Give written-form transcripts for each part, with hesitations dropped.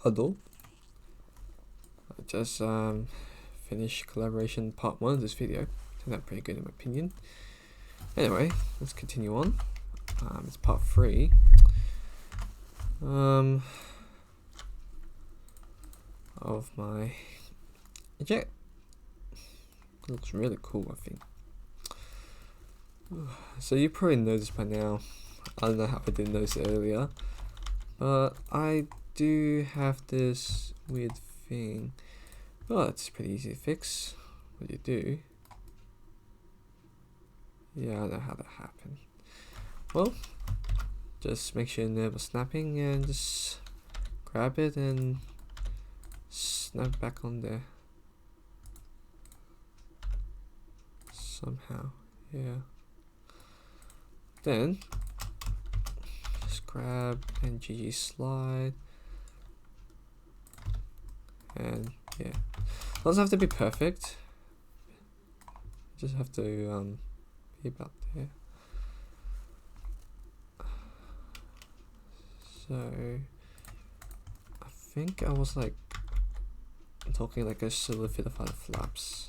Huddle. I just finished collaboration part 1 of this video. Turned out pretty good in my opinion. Anyway, let's continue on. It's part 3. Of my jet. It looks really cool, I think. So you probably noticed by now, I don't know how I didn't notice it earlier, but I do have this weird thing, but it's pretty easy to fix. What do you do? Yeah, I know how that happened. Well, just make sure you're never snapping and just grab it and snap back on there. Somehow, yeah. Then just grab and GG slide, and yeah, doesn't have to be perfect. Just have to be about there. So I think I was like talking like a solidify the flaps,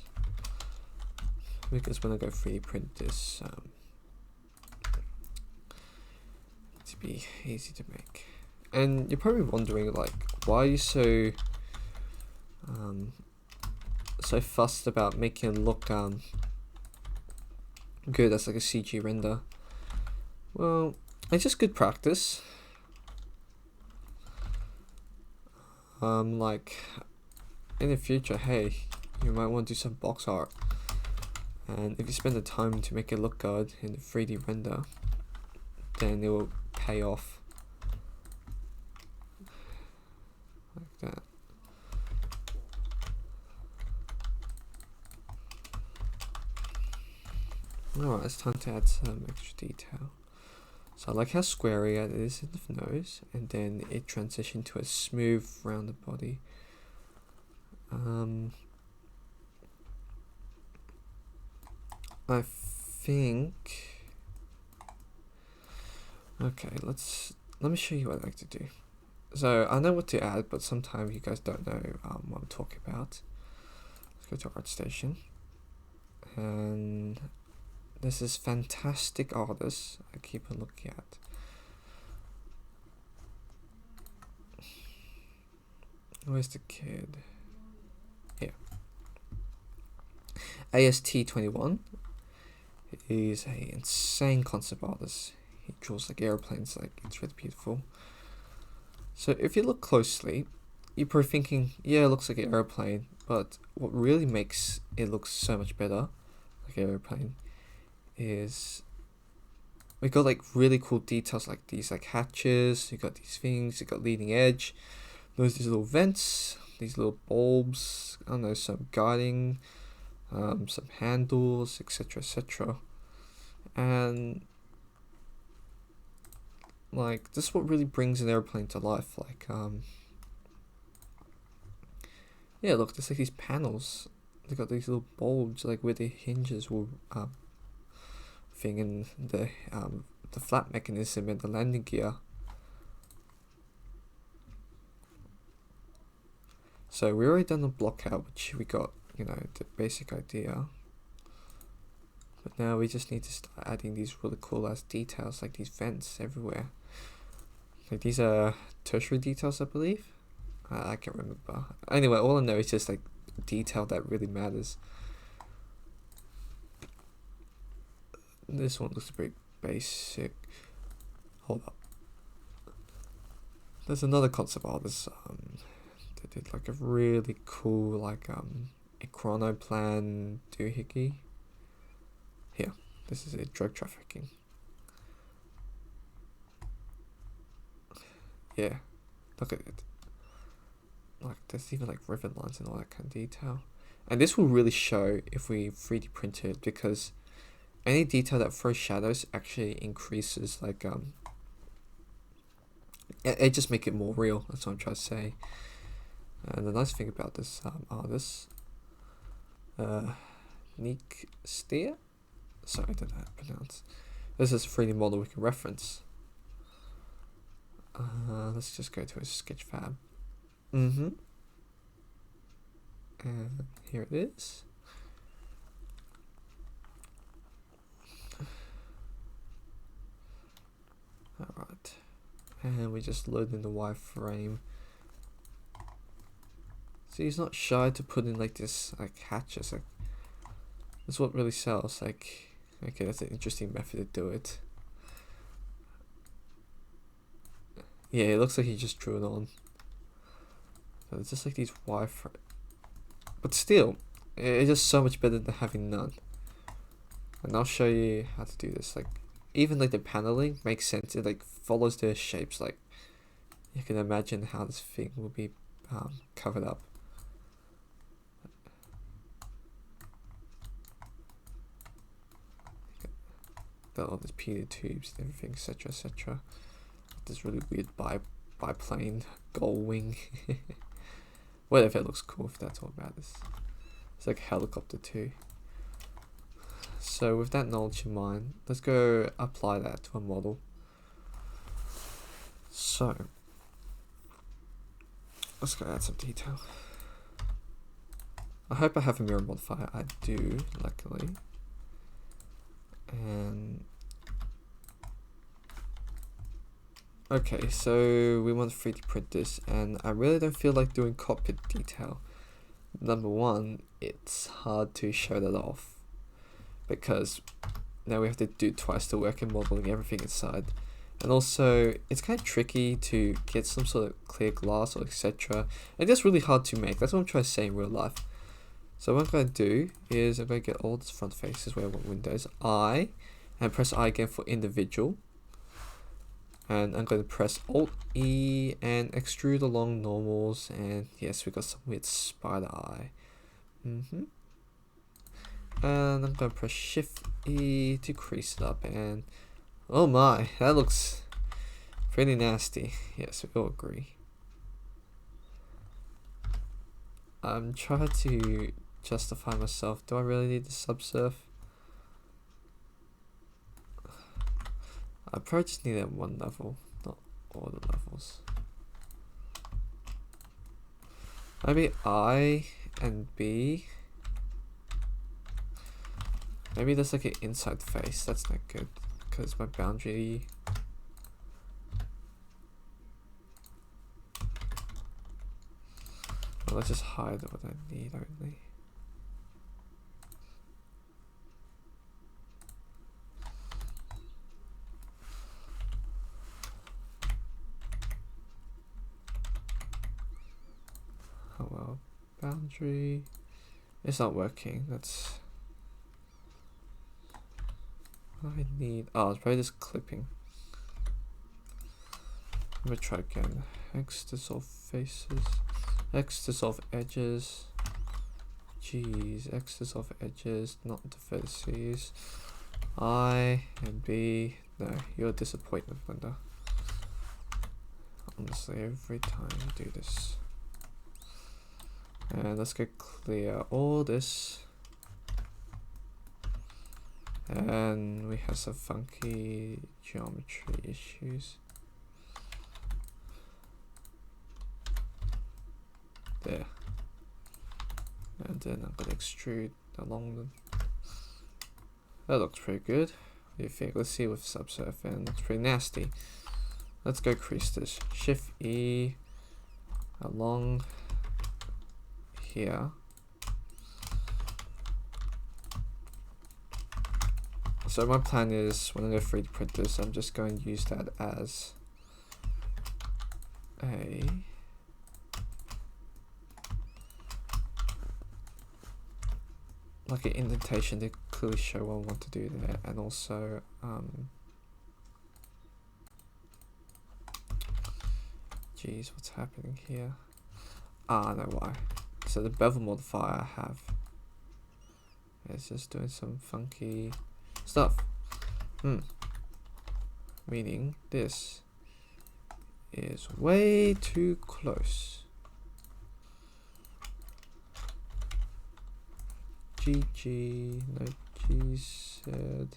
because when I go 3D print this, to be easy to make. And you're probably wondering like, why are you so fussed about making it look good as like a CG render? Well, it's just good practice. Like in the future, hey, you might want to do some box art, and if you spend the time to make it look good in the 3D render, then it will pay off like that. Alright, it's time to add some extra detail. So I like how squarey it is in the nose, and then it transitioned to a smooth rounded body. I think. Okay, let me show you what I like to do. So I know what to add, but sometimes you guys don't know what I'm talking about. Let's go to ArtStation, and there's this fantastic artist I keep on looking at. Where's the kid? Here. Pt.3. He's an insane concept artist. He draws like airplanes, like it's really beautiful. So if you look closely, you're probably thinking, yeah, it looks like an airplane, but what really makes it look so much better, like an airplane, is we got like really cool details like these like hatches, you got these things, you got leading edge, these little vents, these little bulbs, I don't know, some guarding, some handles, etc, etc. And like this is what really brings an airplane to life. Like yeah, look, there's like these panels, they got these little bulbs like where the hinges will thing, in the flap mechanism and the landing gear. So we already done the block out, which we got, you know, the basic idea. But now we just need to start adding these really cool ass details, like these vents everywhere. Like these are tertiary details, I believe. I can't remember. Anyway, all I know is just like detail that really matters. This one looks pretty basic. Hold up. There's another concept artist that did like a really cool like a chronoplan doohickey. Here, this is it, drug trafficking. Yeah, look at it. Like there's even like rivet lines and all that kind of detail. And this will really show if we 3D print it, because any detail that throws shadows actually increases like it just make it more real. That's what I'm trying to say. And the nice thing about this artist, Nick Steer, sorry, I don't know how to pronounce. This is a 3D model we can reference. Let's just go to a sketch fab. And here it is. Alright. And we just load in the wireframe. So he's not shy to put in like this like hatches, like that's what really sells. Like, okay, that's an interesting method to do it. Yeah, it looks like he just drew it on. So it's just like these wireframe, but still, it's just so much better than having none. And I'll show you how to do this. Like, even like the paneling makes sense. It like follows their shapes. Like, you can imagine how this thing will be covered up. Got all these Pt tubes and everything, etc., etc. This really weird biplane gull wing. Whatever, it looks cool if that's all matters. It's like a helicopter too. So with that knowledge in mind, let's go apply that to a model. So let's go add some detail. I hope I have a mirror modifier. I do, luckily. And okay, so we want to 3D print this, and I really don't feel like doing cockpit detail. Number one, it's hard to show that off because now we have to do twice the work in modeling everything inside, and also it's kind of tricky to get some sort of clear glass or etc. And just really hard to make. That's what I'm trying to say in real life. So what I'm going to do is I'm going to get all these front faces where I want windows, I, and press I again for individual. And I'm going to press Alt E and extrude along normals, and yes, we got some weird spider eye. And I'm going to press Shift E to crease it up, and oh my, that looks pretty nasty. Yes, we all agree. I'm trying to justify myself. Do I really need the subsurf? I probably just need it at one level, not all the levels. Maybe I and B. Maybe there's like an inside face. That's not good because my boundary. Well, let's just hide what I need only. Oh well, boundary. It's not working. That's what I need. Oh, it's probably just clipping. Let me try again. X dissolve faces. X dissolve edges. Jeez, X dissolve edges, not the vertices. I and B. No, you're a disappointment, Linda. Honestly, every time you do this. And let's go clear all this. And we have some funky geometry issues. There. And then I'm gonna extrude along them. That looks pretty good. What do you think? Let's see with subsurf, and looks pretty nasty. Let's go crease this. Shift E along here. So my plan is when I go 3D print this, I'm just going to use that as a like an indentation to clearly show what I want to do there, and also geez, what's happening here? Ah, I know why. So the bevel modifier I have is just doing some funky stuff. Meaning this is way too close. GG, no G said.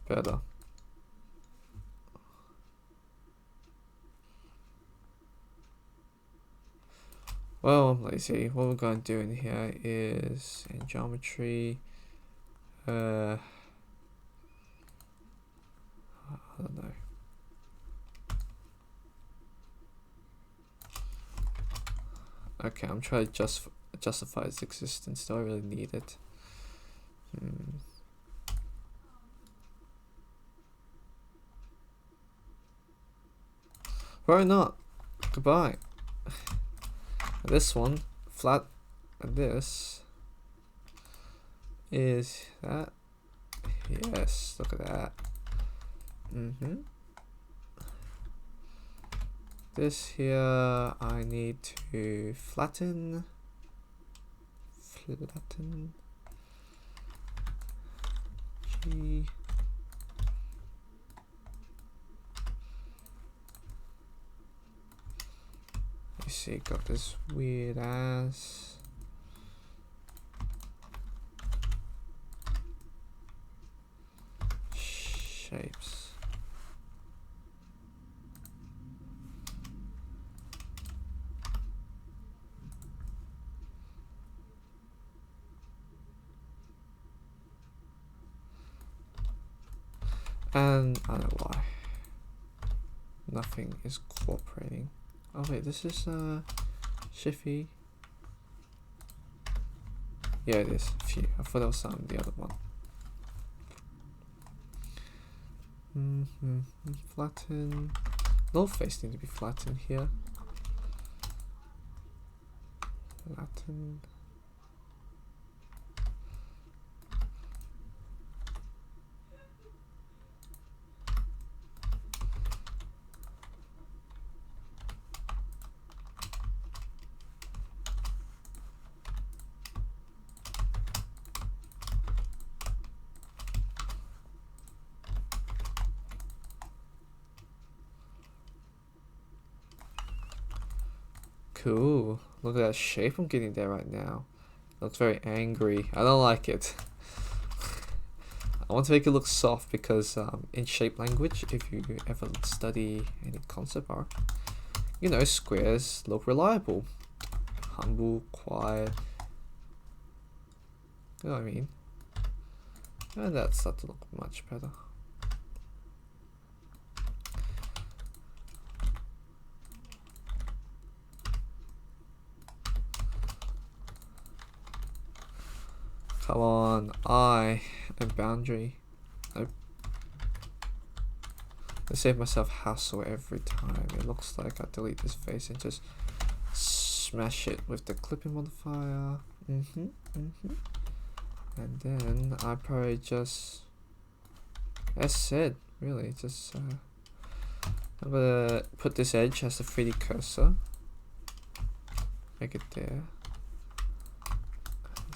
better. Well, I'm lazy. What we're going to do in here is in geometry, I don't know. Okay, I'm trying to justify its existence. Do I really need it? Why not? Goodbye. This one, flat, and this is that. Yes, look at that. This here, I need to flatten. G. You see, got this weird ass shapes. And I don't know why. Nothing is cooperating. Oh wait, this is Shift-E. Yeah, it is. Phew, I thought that was the other one. Flatten. No face need to be flattened here. Flatten. Cool. Look at that shape I'm getting there right now. Looks very angry. I don't like it. I want to make it look soft because in shape language, if you ever study any concept art, you know, squares look reliable. Humble, quiet. You know what I mean? And that starts to look much better. Come on, eye and boundary. Nope. I save myself hassle every time. It looks like I delete this face and just smash it with the clipping modifier. And then I probably just, as said, really just I'm gonna put this edge as a 3D cursor. Make it there.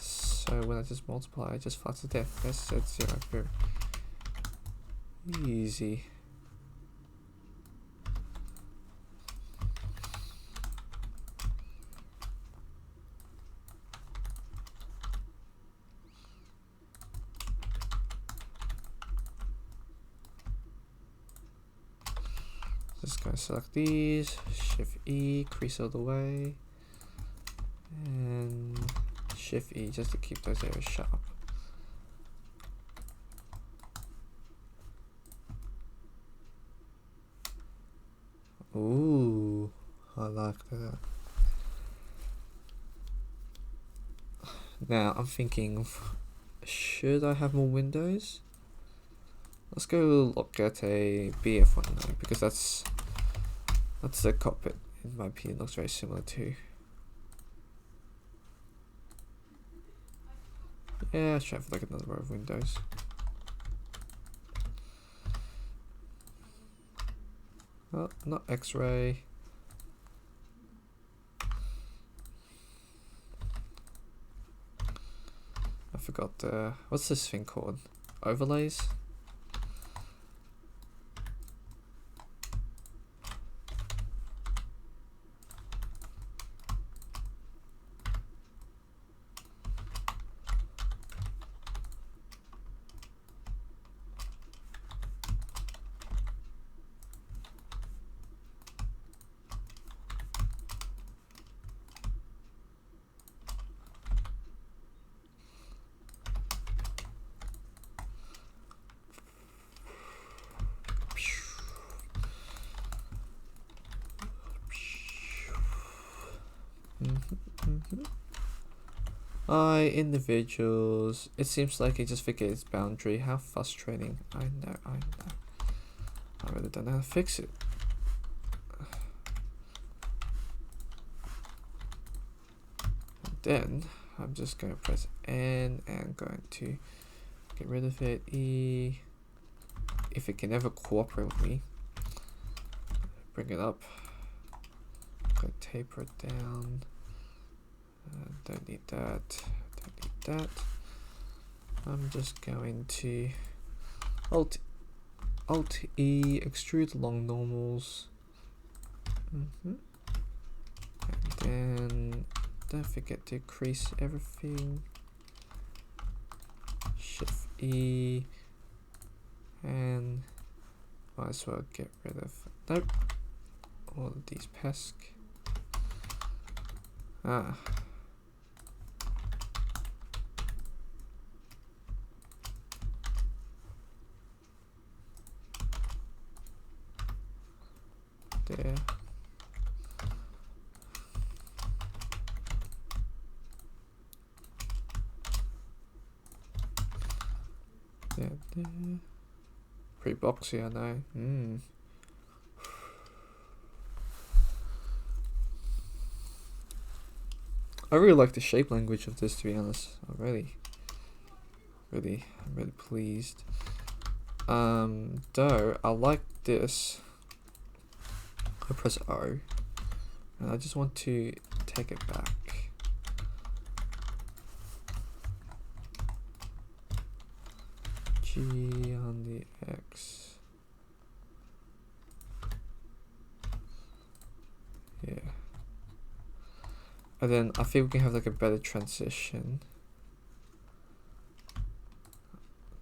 So when I just multiply, I just flatten it there. That's 0. Boom. Easy. Just gonna select these, Shift-E, crease all the way, and Shift-E just to keep those areas sharp. Ooh, I like that. Now I'm thinking, should I have more windows? Let's go look at a BF one though, because that's the cockpit. In my opinion, looks very similar to. Yeah, let's try for like another row of windows. Oh, not X-ray. I forgot what's this thing called? Overlays? Individuals. It seems like it just forget its boundary. How frustrating. I know. I really don't know how to fix it. And then I'm just going to press N and going to get rid of it. E. If it can ever cooperate with me, bring it up. Go taper it down. Don't need that. Don't need that. I'm just going to Alt E, extrude along normals. And then don't forget to crease everything. Shift E, and might as well get rid of all of these pesk. There. There. Pretty boxy, I know. I really like the shape language of this, to be honest. I'm really pleased. Though I like this. I press O, and I just want to take it back. G on the X. Yeah. And then I think we can have like a better transition.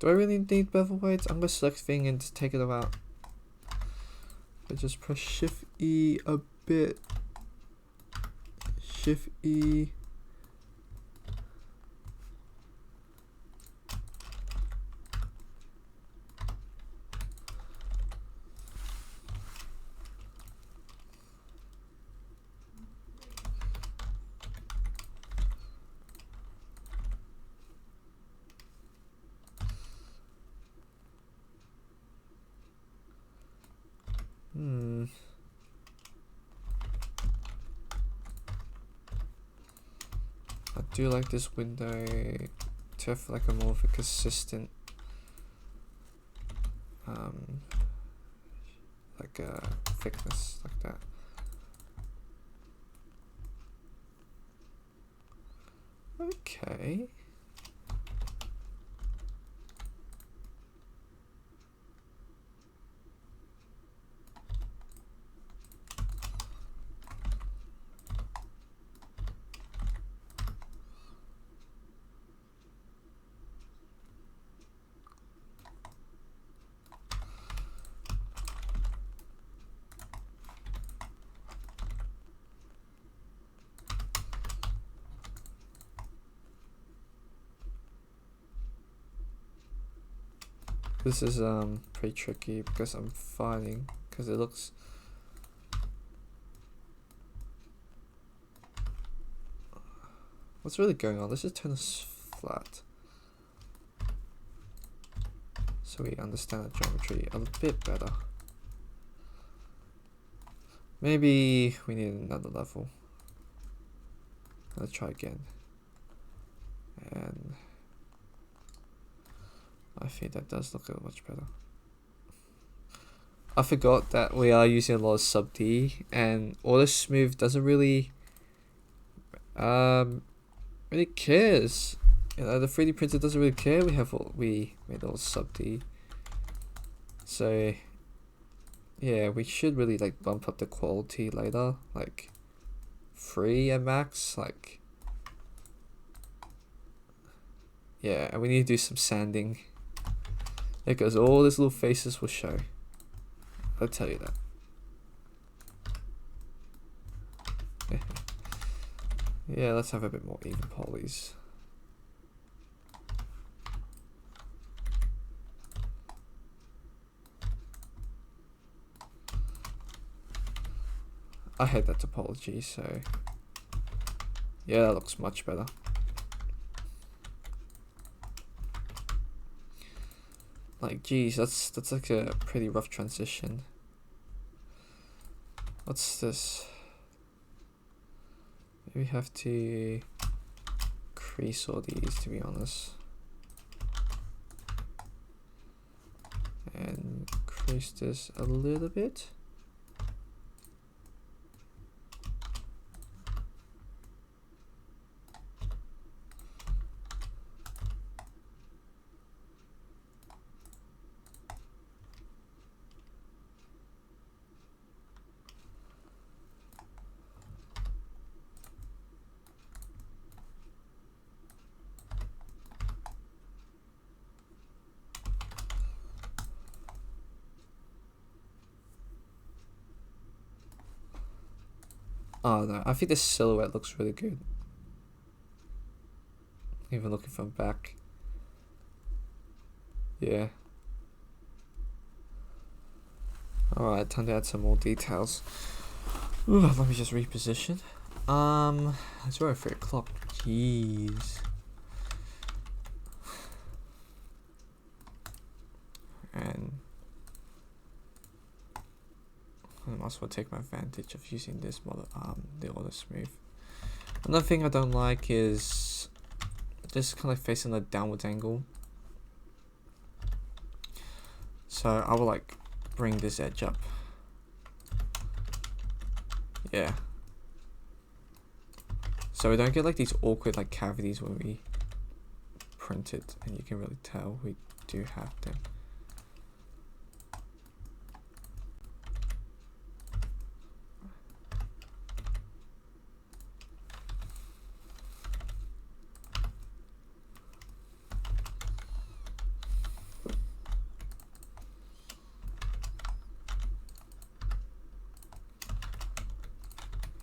Do I really need bevel weights? I'm gonna select thing and just take it out. I just press Shift E a bit. Shift E. I do like this window to have like a more of a consistent like a thickness like that. Okay. This is pretty tricky because I'm finding because it looks what's really going on. Let's just turn this flat so we understand the geometry a bit better. Maybe we need another level. Let's try again. And I think that does look much better. I forgot that we are using a lot of sub D, and auto smooth doesn't really really cares. You know, the 3D printer doesn't really care. We made all sub D. So yeah, we should really like bump up the quality later, like 3 at max, like yeah, and we need to do some sanding. Because all these little faces will show. I'll tell you that. Yeah, let's have a bit more even polys. I hate that topology, so Yeah, that looks much better. Like, geez, that's like a pretty rough transition. What's this? Maybe we have to crease all these, to be honest. And crease this a little bit. Oh no, I think this silhouette looks really good. Even looking from back. Yeah. Alright, time to add some more details. Ooh, let me just reposition. It's already 3 o'clock. Jeez. And I might as well take my advantage of using this model, the auto smooth. Another thing I don't like is just kind of facing a downward angle. So I will like bring this edge up. Yeah. So we don't get like these awkward like cavities when we print it, and you can really tell we do have them.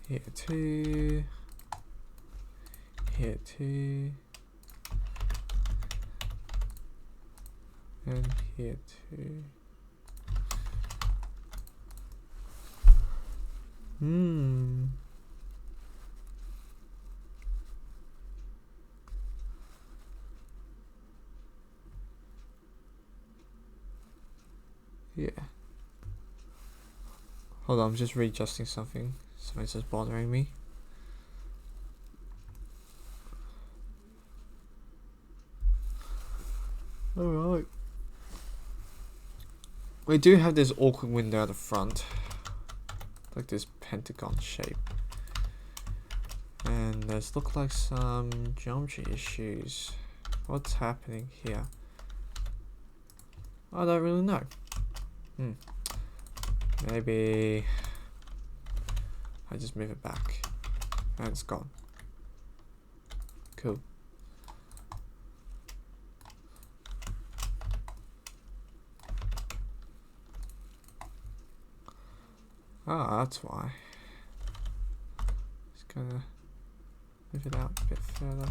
Here too. Here too. And here too. Yeah. Hold on, I'm just readjusting something. Something's just bothering me. Alright. We do have this awkward window at the front. Like this pentagon shape. And there's look like some geometry issues. What's happening here? I don't really know. Maybe I just move it back and it's gone. Cool. Ah, that's why. Just gonna move it out a bit further.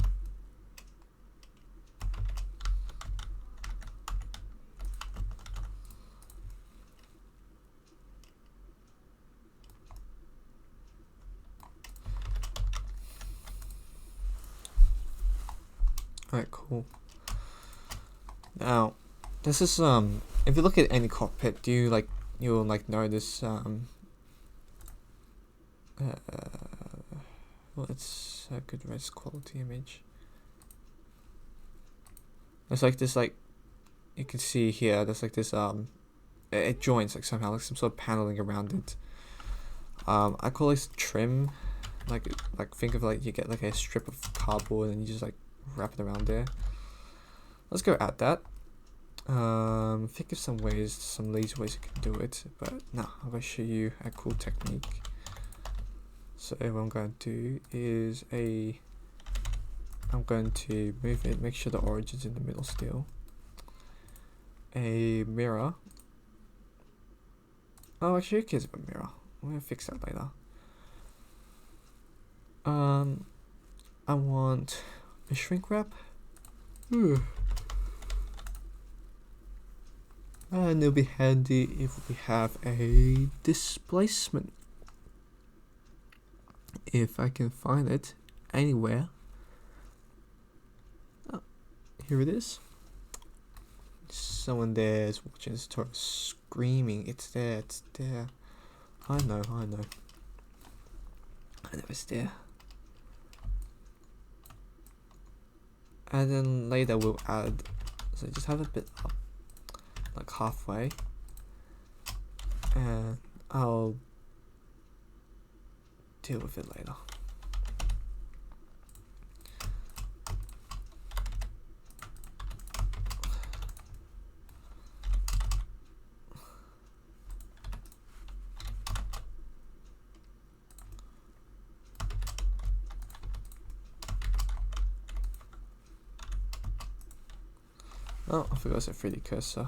Alright, cool. Now, this is if you look at any cockpit, do you like you'll like notice well, it's a good res quality image. It's like this, like you can see here. There's like this it joins like somehow like some sort of paneling around it. I call this trim. Like think of like you get like a strip of cardboard and you just like wrap it around there. Let's go add that. Think of some ways, some lazy ways you can do it, but no, I'm gonna show you a cool technique. So what I'm going to do is I'm going to move it, make sure the origin's in the middle still. A mirror. Oh, actually, who cares about a mirror? I'm gonna fix that later. I want a shrink wrap. And it'll be handy if we have a displacement. If I can find it, anywhere. Oh, here it is. Someone there is watching this tutorial screaming, it's there, it's there. I know it's there. And then later we'll add, so just have a bit up, like halfway, and I'll deal with it later. Oh, I forgot it's a 3D cursor.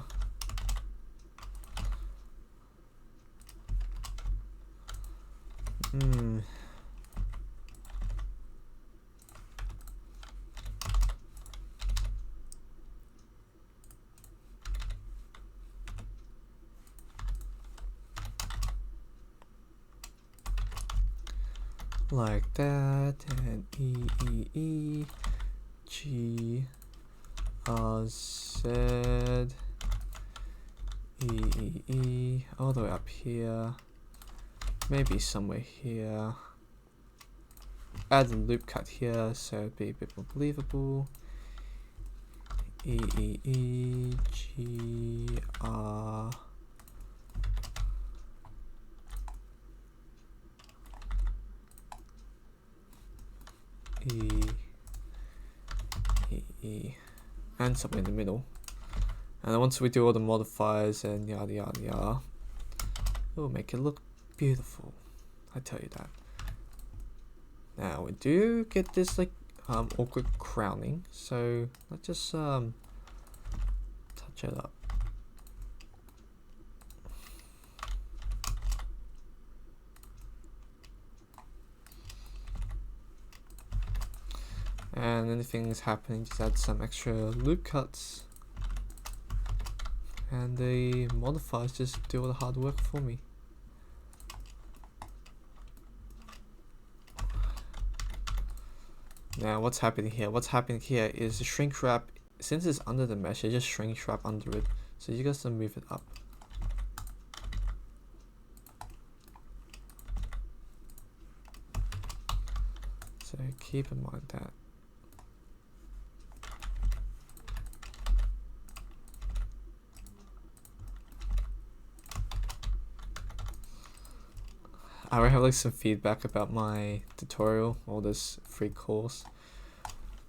Like that, and E, G, R, Z, E, all the way up here, maybe somewhere here. Add a loop cut here so it'd be a bit more believable. E, G, R, E, and somewhere in the middle. And then once we do all the modifiers and yada yada yada, it will make it look beautiful, I tell you that. Now we do get this like awkward crowning, so let's just touch it up. And anything is happening, just add some extra loop cuts, and the modifiers just do all the hard work for me. Now what's happening here? What's happening here is the shrink wrap, since it's under the mesh, it just shrink wrap under it. So you guys can move it up. So keep in mind that. I already have like some feedback about my tutorial, all this free course.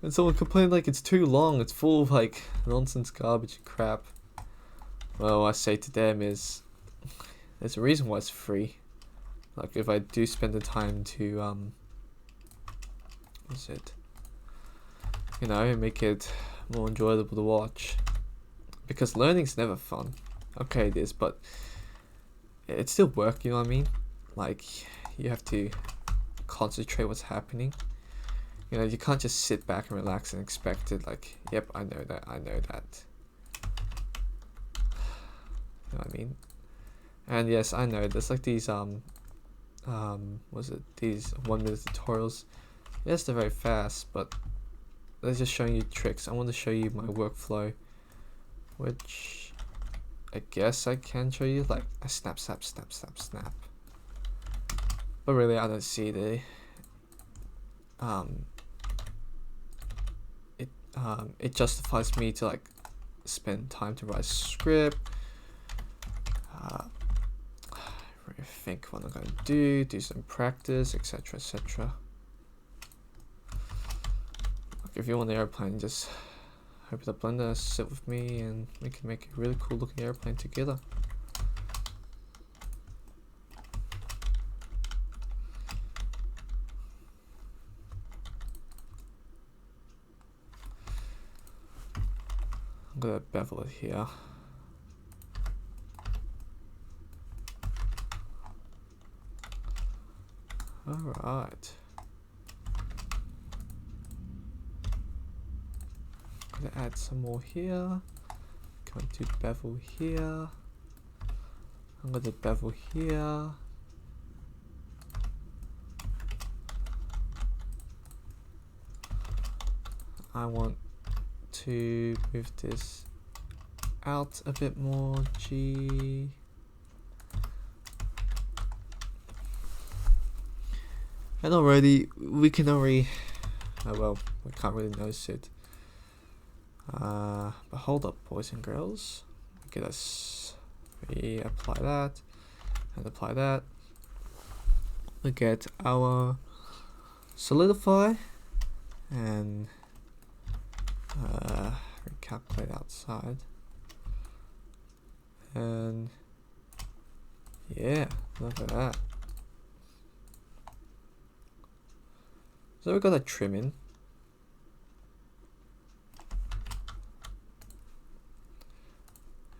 And someone complained like it's too long, it's full of like nonsense, garbage and crap. Well, what I say to them is, there's a reason why it's free. Like if I do spend the time to, what's it? You know, make it more enjoyable to watch. Because learning's never fun. Okay, it is, but it's still work, you know what I mean? Like, you have to concentrate what's happening. You know, you can't just sit back and relax and expect it like, yep, I know that. You know what I mean? And yes, I know, there's like these, these 1 minute tutorials. Yes, they're very fast, but they're just showing you tricks. I want to show you my workflow, which I guess I can show you, like a snap. But really, I don't see the it justifies me to like spend time to write a script, think what I'm gonna do some practice, etc. Like if you want an airplane, just open up Blender, sit with me, and we can make a really cool looking airplane together. I'm gonna bevel it here. Alright. I'm gonna add some more here. Going to bevel here. I'm gonna bevel here. I want to move this out a bit more. G. And already we can already, oh well, we can't really notice it. But hold up, boys and girls. Okay, let's reapply that and apply that. We get our solidify and recalculate outside. And yeah, look at that. So we got a trim in.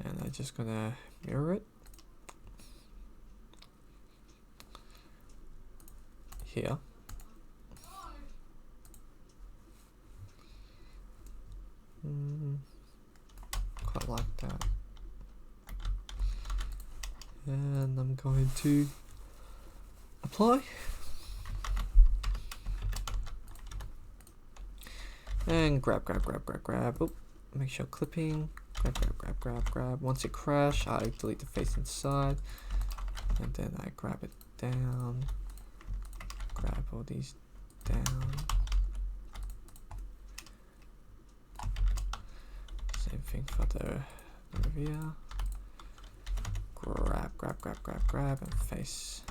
And I'm just gonna mirror it here. Quite like that. And I'm going to apply. And grab. Oh, make sure clipping. Grab. Once it crash, I delete the face inside. And then I grab it down. Grab all these down. Same thing for the rear. Grab, and face.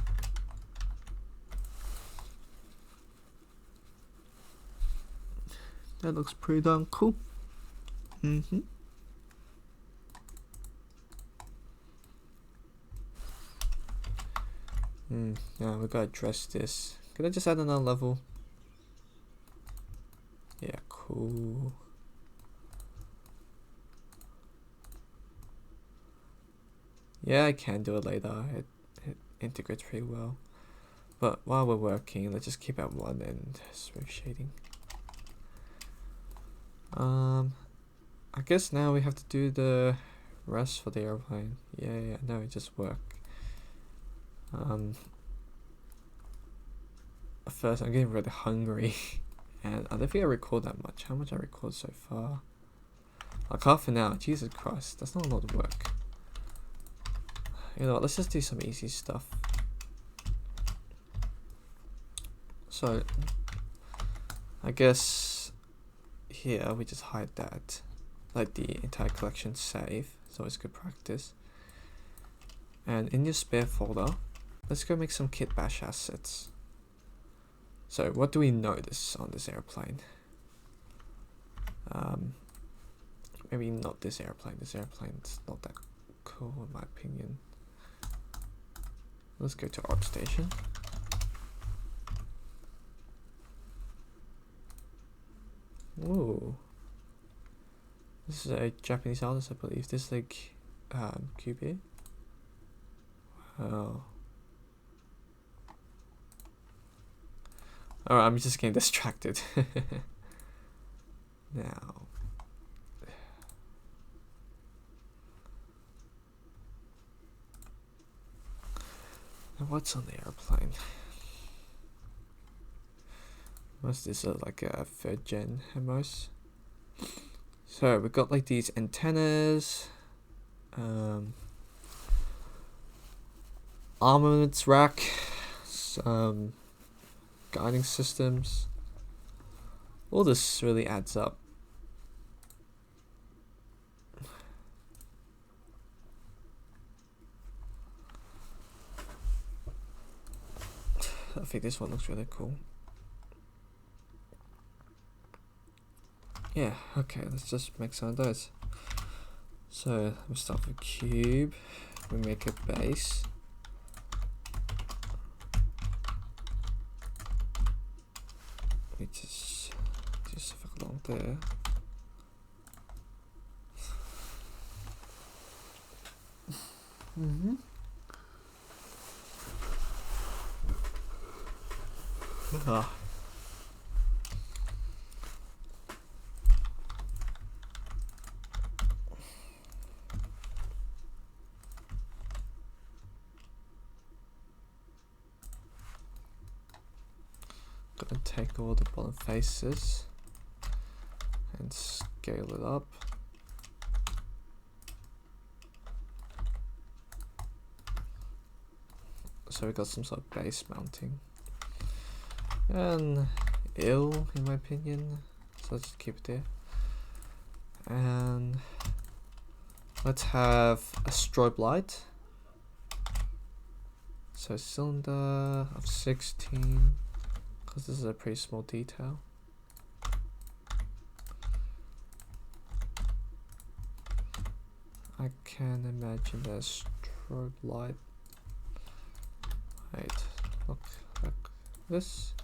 That looks pretty darn cool. Now we gotta address this. Can I just add another level? Yeah, cool. Yeah, I can do it later. It integrates pretty well. But while we're working, let's just keep at 1 and smooth shading. I guess now we have to do the rest for the airplane. Yeah, no, it just worked. First, I'm getting really hungry, and I don't think I record that much. How much I record so far? Like half an hour. Jesus Christ, that's not a lot of work. You know what? Let's just do some easy stuff. So, I guess here we just hide that, like the entire collection save. So it's good practice. And in your spare folder, let's go make some Kitbash assets. So what do we notice on this airplane? Maybe not this airplane. This airplane's not that cool in my opinion. Let's go to ArtStation. Ooh. This is a Japanese artist, I believe. This is like QB. Wow. Alright, I'm just getting distracted. Now. What's on the airplane? What's this, like a 3rd gen at most? So we got like these antennas, armaments rack, some guiding systems. All this really adds up. I think this one looks really cool. Yeah, okay, let's just make some of those. So we start with cube, we make a base. We just do something along there. Ah. Gonna take all the bottom faces and scale it up. So we got some sort of base mounting. And ill in my opinion. So let's just keep it there. And let's have a strobe light. So cylinder of 16, because this is a pretty small detail. I can imagine a strobe light. Wait, look like this.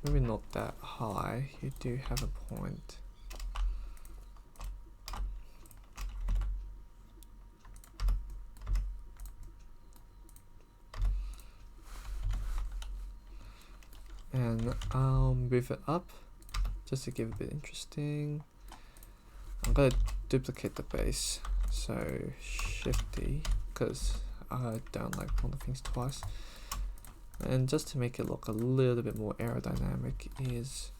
Maybe not that high, you do have a point. And I'll move it up just to give it a bit interesting. I'm gonna duplicate the base, so Shift D, because I don't like one of the things twice. And just to make it look a little bit more aerodynamic is,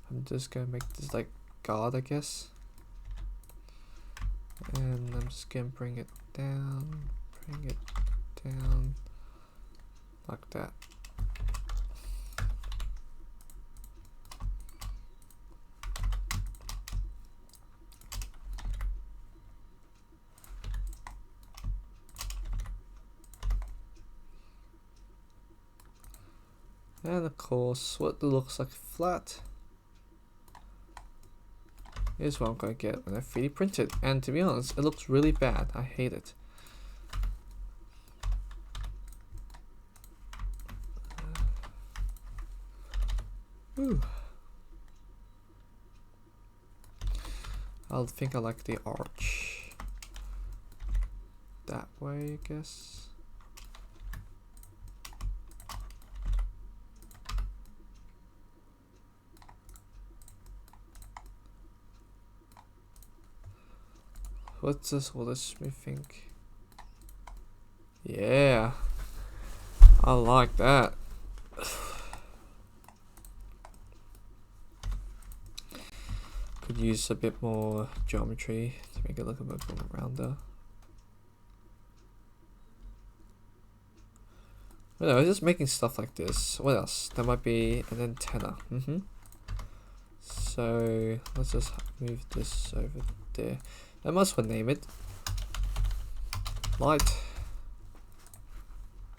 I'm just gonna make this like guard, I guess. And I'm just gonna bring it down like that. And of course, what looks like flat is what I'm going to get when I 3D print it. And to be honest, it looks really bad. I hate it. Ooh. I think I like the arch that way, I guess. What's this? All this me think? Yeah, I like that. Could use a bit more geometry to make it look a bit more rounder. But no, just making stuff like this. What else? There might be an antenna. So let's just move this over there. I might as well name it light.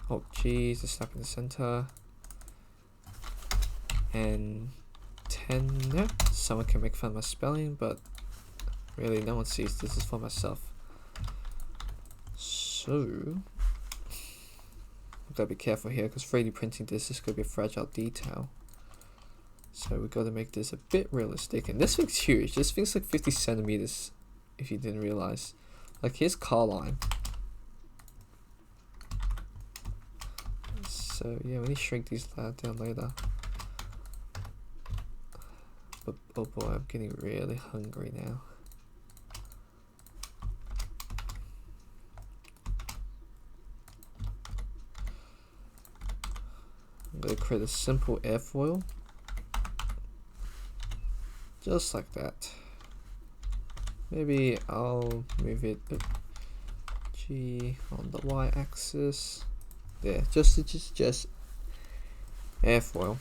Oh geez, just snap in the center. And 10. Yeah, someone can make fun of my spelling, but really no one sees this is for myself. So I've got to be careful here because 3D printing this is going to be a fragile detail. So we've got to make this a bit realistic. And this thing's huge. This thing's like 50 centimeters. If you didn't realize, like here's car line. So yeah, we need to shrink these down later. But oh boy, I'm getting really hungry now. I'm gonna create a simple airfoil, just like that. Maybe I'll move it G on the y-axis. There, just airfoil.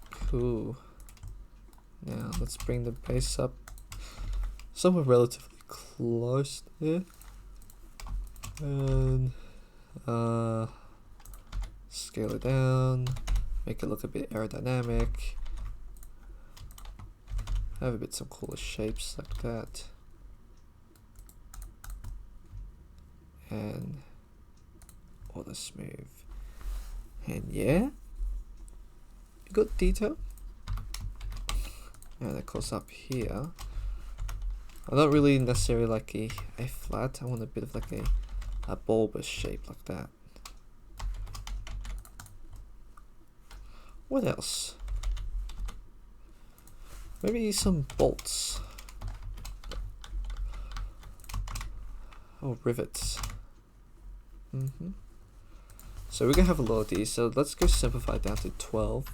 Cool. Now let's bring the base up somewhere relatively close there, and scale it down. Make it look a bit aerodynamic. Have a bit some cooler shapes like that. And auto smooth. And yeah, you got detail. And of course up here, I don't really necessarily like a flat. I want a bit of like a bulbous shape like that. What else? Maybe some bolts. Oh, rivets. So we're gonna have a lot of these. So let's go simplify down to 12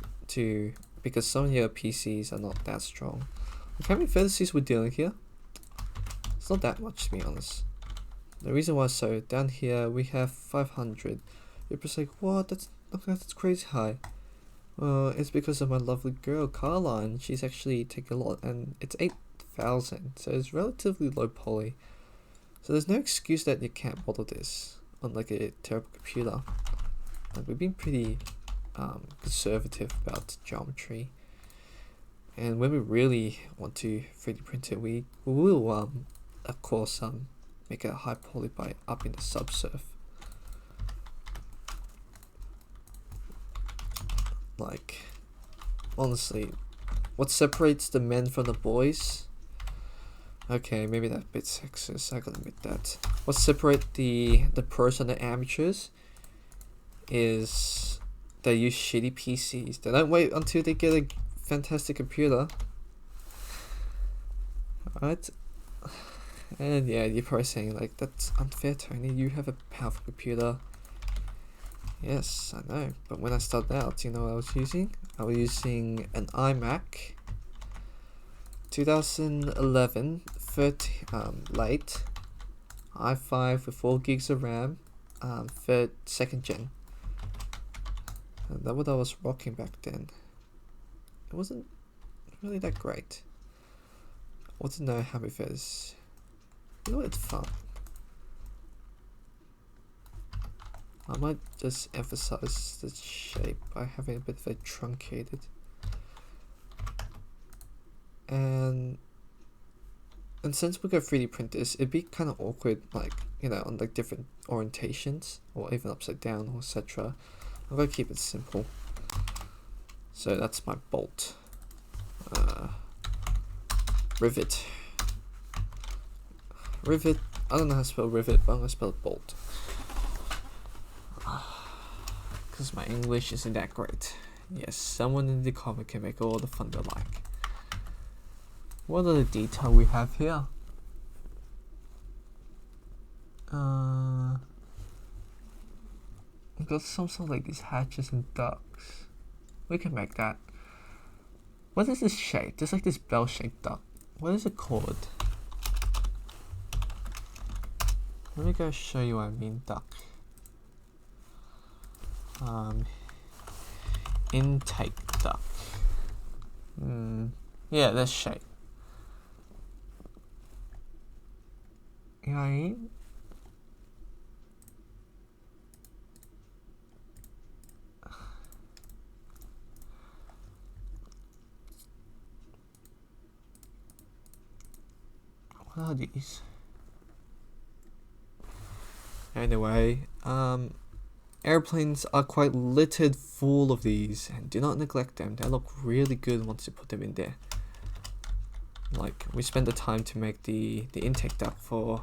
because some of your PCs are not that strong. Look how many vertices we're dealing here. It's not that much, to be honest. The reason why, so down here we have 500. You're just like, what? That's crazy high. Well, it's because of my lovely girl Caroline. She's actually taking a lot, and it's 8,000, so it's relatively low poly. So there's no excuse that you can't model this on like a terrible computer. Like, we've been pretty conservative about geometry, and when we really want to 3D print it, we will of course make a high poly by upping the subsurf. Like, honestly, what separates the men from the boys? Okay, maybe that bit sexist, I gotta admit that. What separates the pros and the amateurs is they use shitty PCs. They don't wait until they get a fantastic computer. Alright? And yeah, you're probably saying like, that's unfair, Tony, you have a powerful computer. Yes, I know, but when I started out, you know what I was using? I was using an iMac 2011 late i5 with 4 gigs of RAM, second gen. And that's what I was rocking back then. It wasn't really that great. I want to know how many feathers. You know, it's fun. I might just emphasize the shape by having a bit of a truncated. And since we got 3D print this, it'd be kind of awkward, like, you know, on like different orientations or even upside down or etc. I'm gonna keep it simple. So that's my bolt. Rivet. Rivet. I don't know how to spell rivet, but I'm gonna spell it bolt. Because my English isn't that great. Yes, someone in the comment can make all the fun they like. What are the detail we have here? We've got some sort of like these hatches and ducks. We can make that. What is this shape? There's like this bell-shaped duck. What is it called? Let me go show you what I mean, duck. Intake duck. Yeah, this shape. You know what I mean? What are these? Anyway, airplanes are quite littered full of these, and do not neglect them. They look really good once you put them in there. Like, we spent the time to make the intake duct for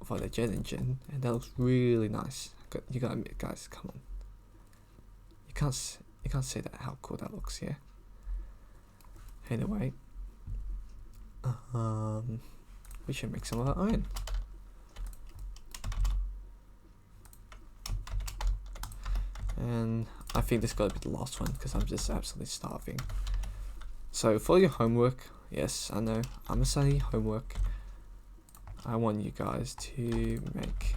the jet engine, and that looks really nice. You gotta admit, guys, come on. You can't say that how cool that looks, yeah. Anyway, we should make some of our own. And I think this got to be the last one because I'm just absolutely starving. So for your homework, yes, I know, I'm assigning homework. I want you guys to make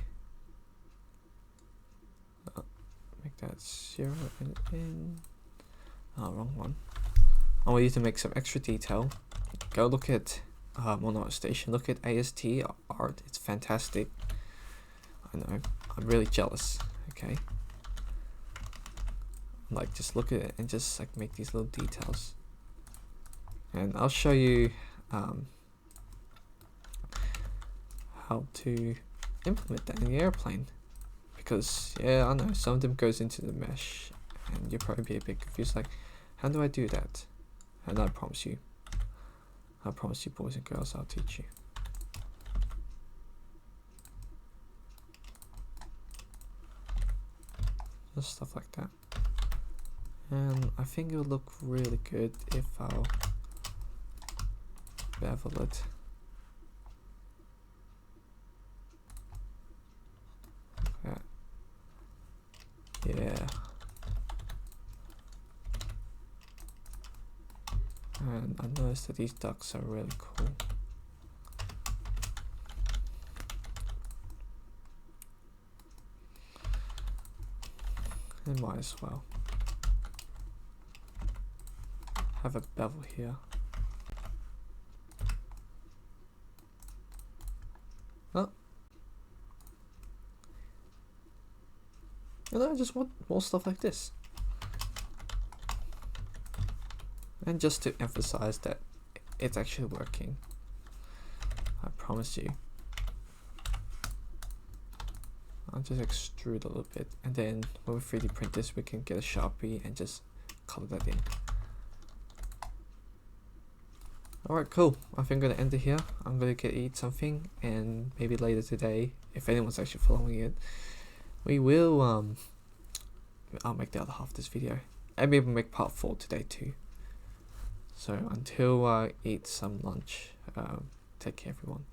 that 0 and in. Oh, wrong one. I want you to make some extra detail. Go look at Mono Station. Look at AST art. It's fantastic. I know. I'm really jealous. Okay. Like, just look at it and just like make these little details. And I'll show you how to implement that in the airplane. Because yeah, I know some of them goes into the mesh, and you'll probably be a bit confused. Like, how do I do that? And I promise you, boys and girls, I'll teach you. Just stuff like that. And I think it will look really good if I'll bevel it. Yeah. And I noticed that these ducks are really cool. I might as well have a bevel here. Oh. And I just want more stuff like this. And just to emphasize that it's actually working, I promise you. I'll just extrude a little bit, and then when we 3D print this, we can get a Sharpie and just color that in. Alright, cool. I think I'm gonna end it here. I'm gonna eat something, and maybe later today, if anyone's actually following it, we will I'll make the other half of this video, and maybe make part 4 today too. So until I eat some lunch, take care everyone.